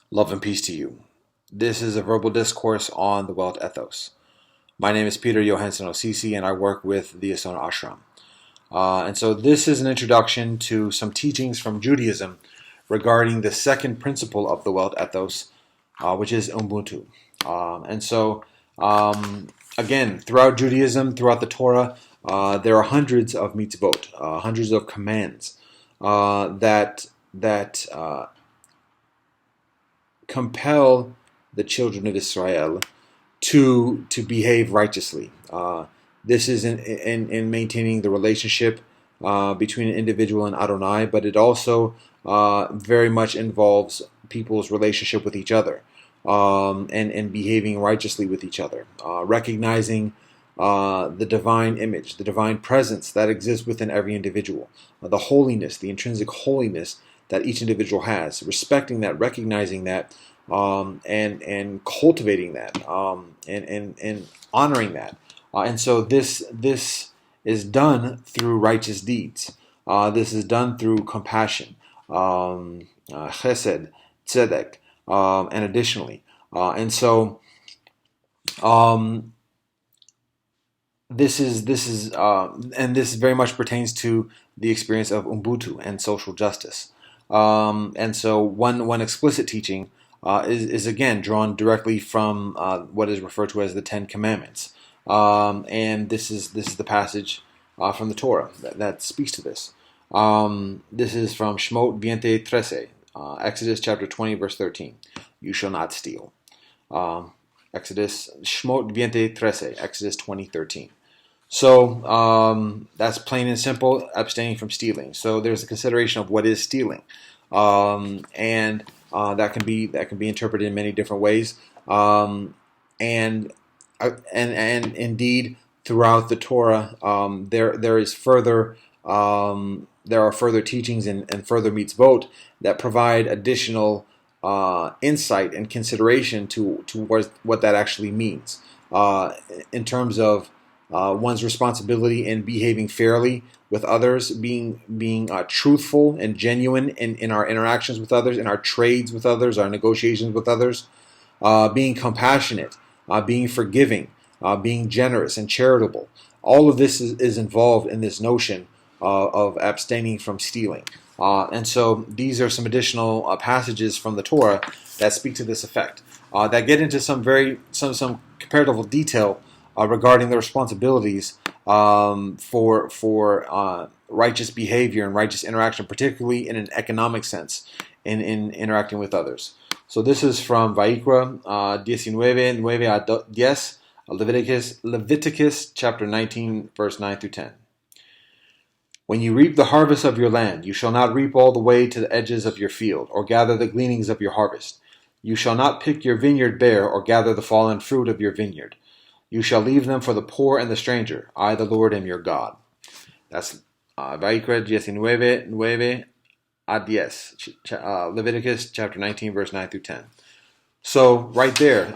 Love and peace to you. This is a verbal discourse on the Welt Ethos. My name is Peter Johansson Osisi, and I work with the Asona Ashram. And so this is an introduction to some teachings from Judaism regarding the second principle of the Welt Ethos, which is Ubuntu. Again, throughout Judaism, throughout the Torah, there are hundreds of mitzvot, hundreds of commands that compel the children of Israel to behave righteously. This is in maintaining the relationship between an individual and Adonai, but it also very much involves people's relationship with each other and behaving righteously with each other, recognizing the divine image, the divine presence that exists within every individual, the holiness, the intrinsic holiness that each individual has, respecting that, recognizing that, and cultivating that, and honoring that. And so this is done through righteous deeds. This is done through compassion, chesed, tzedek, and additionally. This very much pertains to the experience of Ubuntu and social justice. And so one explicit teaching is again drawn directly from what is referred to as the Ten Commandments, and this is the passage from the Torah that speaks to this. This is from Shemot 20:13, Exodus chapter 20 verse 13. You shall not steal. Shemot 20:13, Exodus 20:13. So that's plain and simple, abstaining from stealing. So there's a consideration of what is stealing, and that can be interpreted in many different ways. And indeed, throughout the Torah, there are further teachings and further mitzvot that provide additional insight and consideration towards what that actually means in terms of one's responsibility in behaving fairly with others, being truthful and genuine in our interactions with others, in our trades with others, our negotiations with others, being compassionate, being forgiving, being generous and charitable. All of this is involved in this notion of abstaining from stealing. And so these are some additional passages from the Torah that speak to this effect, that get into some comparative detail regarding the responsibilities for righteous behavior and righteous interaction, particularly in an economic sense, in interacting with others. So this is from Vayikra 19:9-10, Leviticus chapter 19, verse 9 through 10. When you reap the harvest of your land, you shall not reap all the way to the edges of your field, or gather the gleanings of your harvest. You shall not pick your vineyard bare, or gather the fallen fruit of your vineyard. You shall leave them for the poor and the stranger. I, the Lord, am your God. That's Vayikra 19:9-10, Leviticus chapter 19, verse 9 through 10. So right there,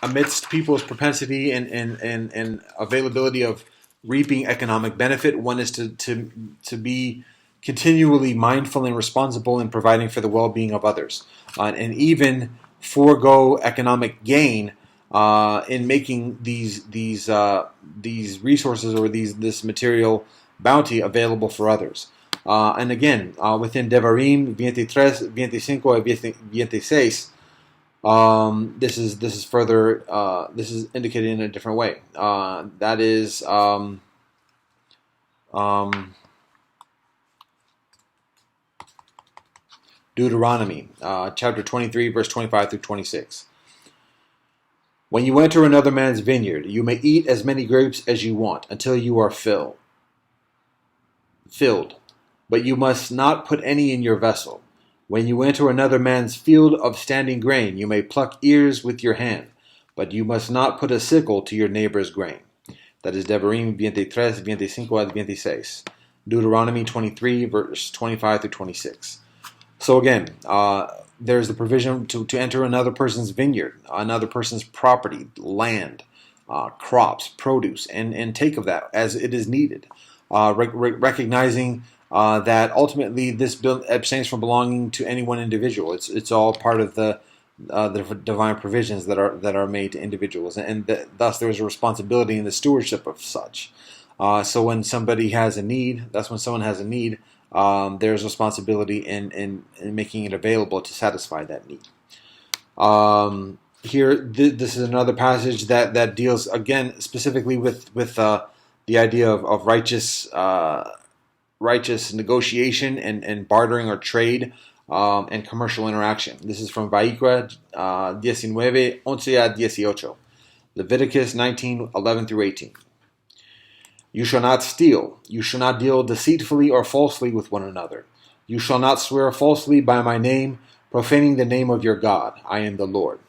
amidst people's propensity and availability of reaping economic benefit, one is to be continually mindful and responsible in providing for the well-being of others, and even forego economic gain in making these resources or this material bounty available for others. And again, within Devarim 23, 25 and 26, this is further this is indicated in a different way. That is Deuteronomy chapter 23, verse 25 through 26. When you enter another man's vineyard, you may eat as many grapes as you want until you are filled. But you must not put any in your vessel. When you enter another man's field of standing grain, you may pluck ears with your hand, but you must not put a sickle to your neighbor's grain. That is Devarim 23, 25 and 26. Deuteronomy 23, verse 25 through 26. So again, there's the provision to enter another person's vineyard, another person's property, land, crops, produce, and take of that as it is needed, recognizing that ultimately this bill abstains from belonging to any one individual. It's all part of the the divine provisions that are made to individuals, and thus there is a responsibility in the stewardship of such. So when somebody has a need, that's when someone has a need. There's responsibility in making it available to satisfy that need. Here, this is another passage that deals again specifically with the idea of righteous negotiation and bartering or trade and commercial interaction. This is from Vayikra 19:11-18, Leviticus 19:11-18. You shall not steal. You shall not deal deceitfully or falsely with one another. You shall not swear falsely by my name, profaning the name of your God. I am the Lord.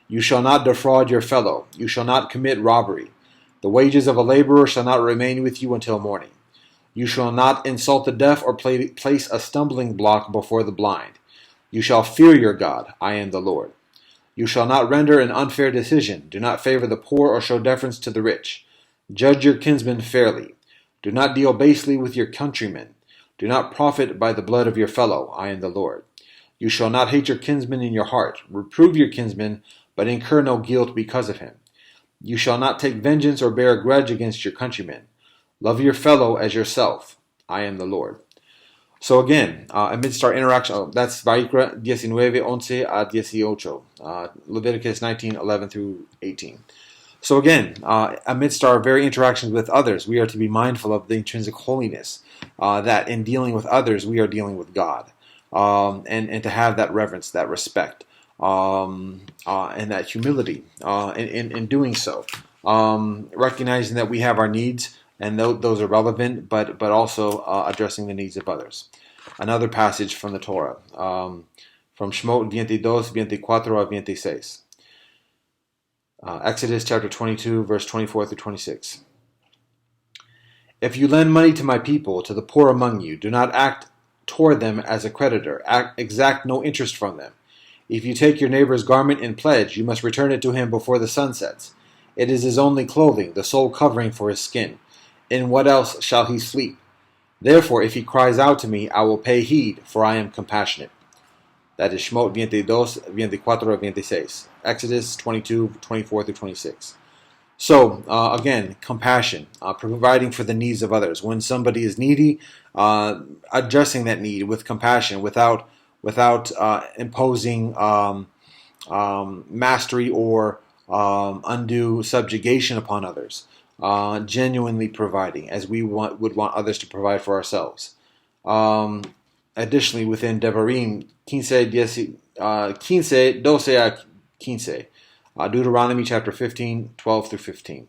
You shall not defraud your fellow. You shall not commit robbery. The wages of a laborer shall not remain with you until morning. You shall not insult the deaf or place a stumbling block before the blind. You shall fear your God. I am the Lord. You shall not render an unfair decision. Do not favor the poor or show deference to the rich. Judge your kinsmen fairly. Do not deal basely with your countrymen. Do not profit by the blood of your fellow. I am the Lord. You shall not hate your kinsman in your heart. Reprove your kinsman, but incur no guilt because of him. You shall not take vengeance or bear a grudge against your countrymen. Love your fellow as yourself. I am the Lord. So again, amidst our interaction, that's Vayikra 19:11-18, Leviticus 19:11-18. So again, amidst our very interactions with others, we are to be mindful of the intrinsic holiness, that in dealing with others, we are dealing with God, and to have that reverence, that respect, and that humility in doing so, recognizing that we have our needs, and those are relevant, but also addressing the needs of others. Another passage from the Torah, from Shemot 22:24-26. Exodus chapter 22, verse 24-26. If you lend money to my people, to the poor among you, do not act toward them as a creditor. Exact no interest from them. If you take your neighbor's garment in pledge, you must return it to him before the sun sets. It is his only clothing, the sole covering for his skin. In what else shall he sleep? Therefore, if he cries out to me, I will pay heed, for I am compassionate. That is Shemot 22:24-26. Exodus 22:24-26. So, again, compassion, providing for the needs of others. When somebody is needy, addressing that need with compassion, without imposing mastery or undue subjugation upon others. Genuinely providing, as we would want others to provide for ourselves. Additionally, within Devarim 15:12-15, Deuteronomy chapter 15:12-15.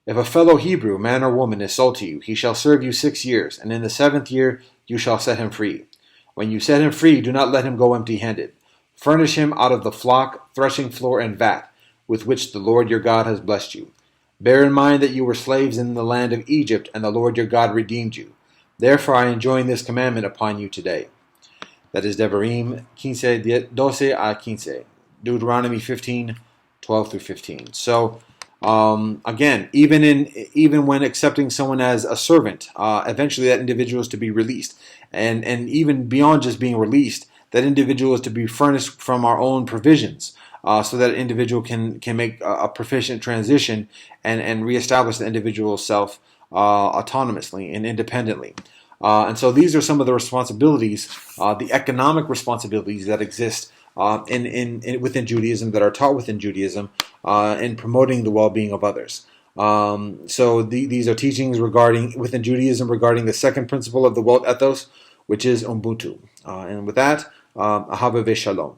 If a fellow Hebrew, man or woman, is sold to you, he shall serve you 6 years, and in the 7th year you shall set him free. When you set him free, do not let him go empty-handed. Furnish him out of the flock, threshing floor, and vat, with which the Lord your God has blessed you. Bear in mind that you were slaves in the land of Egypt, and the Lord your God redeemed you. Therefore I enjoin this commandment upon you today. That is Devarim 15:12-15, Deuteronomy 15:12-15. So, again, even when accepting someone as a servant, eventually that individual is to be released, and even beyond just being released, that individual is to be furnished from our own provisions. So that an individual can make a proficient transition and reestablish the individual's self autonomously and independently. And so these are some of the responsibilities, the economic responsibilities that exist within Judaism, that are taught within Judaism, in promoting the well-being of others. So these are teachings within Judaism regarding the second principle of the Welt Ethos, which is Ubuntu. And with that, Ahava ve Shalom.